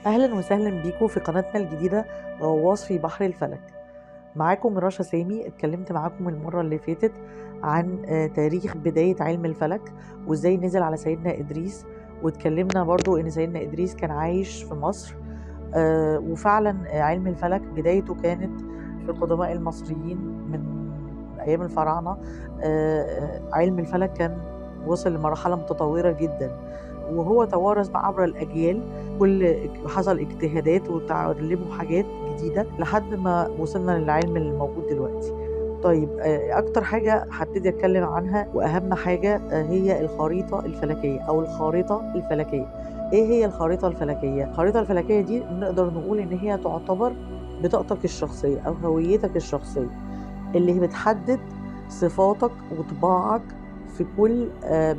أهلا وسهلا بيكم في قناتنا الجديدة غواص في بحر الفلك. معاكم رشا سامي. اتكلمت معاكم المرة اللي فاتت عن تاريخ بداية علم الفلك وازاي نزل على سيدنا إدريس، واتكلمنا برضو ان سيدنا إدريس كان عايش في مصر. وفعلا علم الفلك بدايته كانت في القدماء المصريين من أيام الفراعنة. علم الفلك كان وصل لمرحلة متطورة جدا، وهو توارث عبر الأجيال. حصل اجتهادات وتعلموا حاجات جديدة لحد ما وصلنا للعلم الموجود دلوقتي. طيب، أكتر حاجة هبتدي أتكلم عنها وأهم حاجة هي الخريطة الفلكية أو الخارطة الفلكية. إيه هي الخريطة الفلكية؟ الخريطة الفلكية دي نقدر نقول إن هي تعتبر بطاقتك الشخصية أو هويتك الشخصية، اللي بتحدد صفاتك وطباعك في كل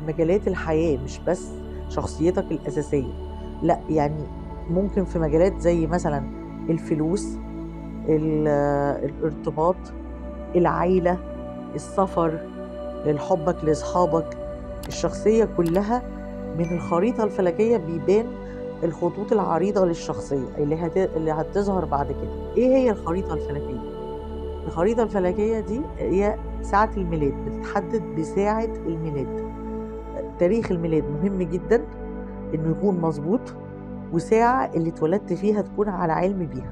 مجالات الحياة، مش بس شخصيتك الأساسية. لا، يعني ممكن في مجالات زي مثلا الفلوس، الارتباط، العيلة، السفر، حبك لأصحابك. الشخصية كلها من الخريطة الفلكية بيبان الخطوط العريضة للشخصية اللي هتظهر بعد كده. ايه هي الخريطة الفلكية؟ الخريطة الفلكية دي هي ساعة الميلاد، بتتحدد بساعة الميلاد. تاريخ الميلاد مهم جدا انه يكون مظبوط، وساعة اللي اتولدت فيها تكون على علم بيها.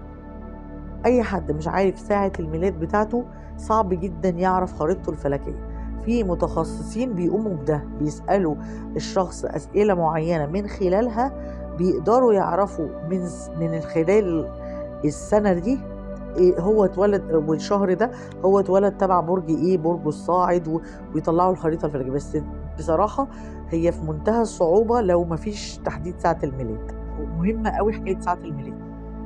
اي حد مش عارف ساعة الميلاد بتاعته صعب جدا يعرف خريطته الفلكية. في متخصصين بيقوموا بده، بيسألوا الشخص أسئلة معينة من خلالها بيقدروا يعرفوا من خلال السنة دي هو اتولد والشهر ده هو اتولد تبع برج ايه، برج الصاعد، ويطلعوا الخريطة الفلكية. بس بصراحة هي في منتهى الصعوبة لو مفيش تحديد ساعة الميلاد. مهمة قوي حكاية ساعة الميلاد.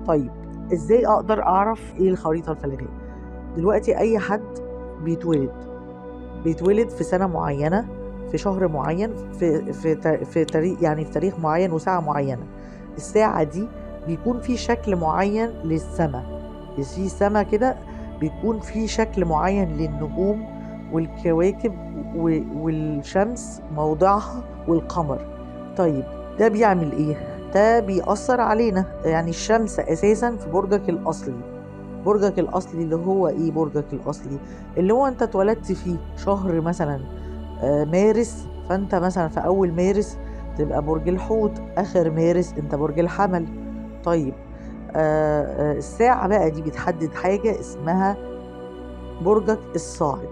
طيب، ازاي اقدر اعرف ايه الخريطة الفلكية؟ دلوقتي اي حد بيتولد في سنة معينة، في شهر معين، في تاريخ، يعني في تاريخ معين وساعة معينة. الساعة دي بيكون في شكل معين للسماء، في سما كده بيكون في شكل معين للنجوم والكواكب والشمس موضعها والقمر. طيب، ده بيعمل ايه؟ ده بيأثر علينا. يعني الشمس اساسا في برجك الاصلي. برجك الاصلي اللي هو ايه؟ برجك الاصلي اللي هو انت اتولدت فيه شهر مثلا مارس، فانت مثلا في اول مارس تبقى برج الحوت، اخر مارس انت برج الحمل. طيب، الساعة بقى دي بتحدد حاجة اسمها برجك الصاعد.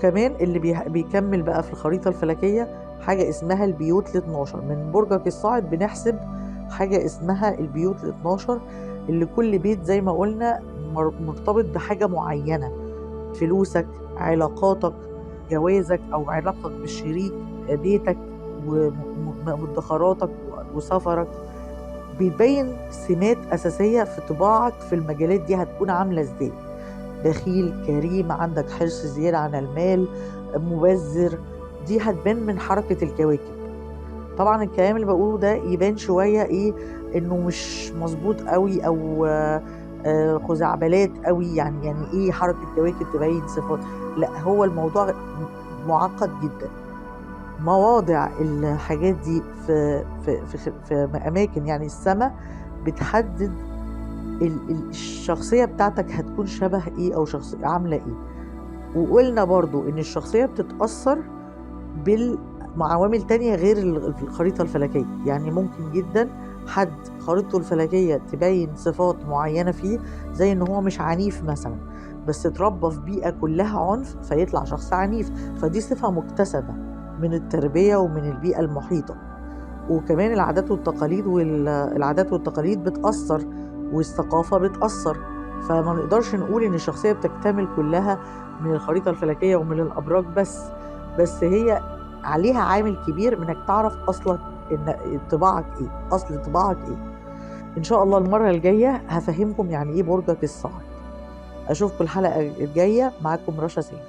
كمان اللي بيكمل بقى في الخريطة الفلكية حاجة اسمها البيوت ال 12. من برجك الصاعد بنحسب حاجة اسمها البيوت ال 12، اللي كل بيت زي ما قلنا مرتبط بحاجة معينة: فلوسك، علاقاتك، جوازك أو علاقتك بالشريك، بيتك ومدخراتك وسفرك. بيبين سمات أساسية في طباعك في المجالات دي هتكون عاملة ازاي: بخيل، كريم، عندك حرص زيادة عن المال، مبذر. دي هتبان من حركة الكواكب. طبعا الكلام اللي بقوله ده يبان شوية ايه، انه مش مظبوط قوي او خزعبلات قوي. يعني ايه حركة كواكب تبين صفات؟ لا، هو الموضوع معقد جدا. مواضع الحاجات دي في اماكن، يعني السماء بتحدد الشخصية بتاعتك هتكون شبه ايه او شخصية عاملة ايه. وقلنا برضو ان الشخصية بتتأثر بعوامل تانية غير الخريطة الفلكية. يعني ممكن جدا حد خريطته الفلكية تبين صفات معينة فيه، زي ان هو مش عنيف مثلا، بس اتربى في بيئة كلها عنف فيطلع شخص عنيف. فدي صفة مكتسبة من التربية ومن البيئة المحيطة. وكمان العادات والتقاليد بتأثر، والثقافة بتأثر. فما نقدرش نقول إن الشخصية بتكتمل كلها من الخريطة الفلكية ومن الأبراج بس هي عليها عامل كبير منك تعرف أصلك، إن طباعك إيه، أصل طباعك إيه. إن شاء الله المرة الجاية هفهمكم يعني إيه برجك الصاعد. أشوفكم الحلقة الجاية. معاكم رشا سامي.